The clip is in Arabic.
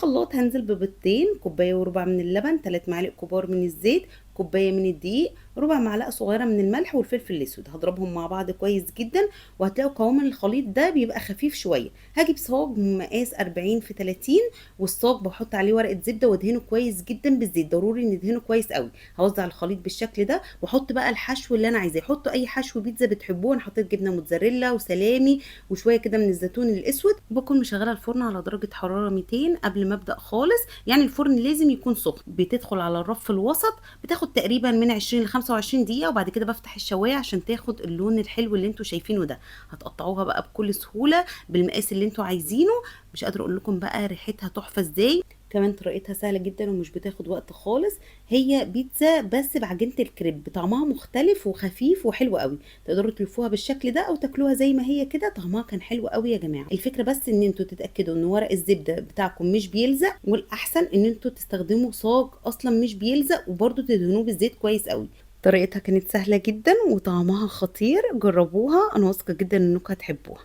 الخلاط هنزل ببيضتين، كوبايه وربع من اللبن، 3 معالق كبار من الزيت، كوبايه من الدقيق، ربع معلقه صغيره من الملح والفلفل الاسود. هضربهم مع بعض كويس جدا، وهتلاقوا قوام الخليط ده بيبقى خفيف شويه. هجيب صاج مقاس 40 في 30، والصاج بحط عليه ورقه زبده وادهنه كويس جدا بالزيت، ضروري ندهنه كويس قوي. هوزع الخليط بالشكل ده واحط بقى الحشو اللي انا عايزاه. حطوا اي حشو بيتزا بتحبوه، انا حطيت جبنه موتزاريلا وسلامي وشويه كده من الزيتون الاسود. وبكون مشغله الفرن على درجه حراره 200 قبل ما ابدا خالص. يعني الفرن لازم يكون سخن. بتدخل على الرف الوسط، بتاخد تقريبا من 20 ل 25 دقيقه، وبعد كده بفتح الشوايه عشان تاخد اللون الحلو اللي انتوا شايفينه ده. هتقطعوها بقى بكل سهوله بالمقاس اللي انتوا عايزينه. مش قادره اقول لكم بقى ريحتها تحفه ازاي. كمان طريقتها سهله جدا ومش بتاخد وقت خالص. هي بيتزا بس بعجينه الكريب، طعمها مختلف وخفيف وحلو قوي. تقدروا تلفوها بالشكل ده او تاكلوها زي ما هي كده. طعمها كان حلو قوي يا جماعه. الفكره بس ان انتوا تتاكدوا ان ورق الزبده بتاعكم مش بيلزق، والاحسن ان انتوا تستخدموا صاج اصلا مش بيلزق، وبرده تدهنوه بالزيت كويس قوي. طريقتها كانت سهله جدا وطعمها خطير. جربوها، انا واثقه جدا انكم هتحبوها.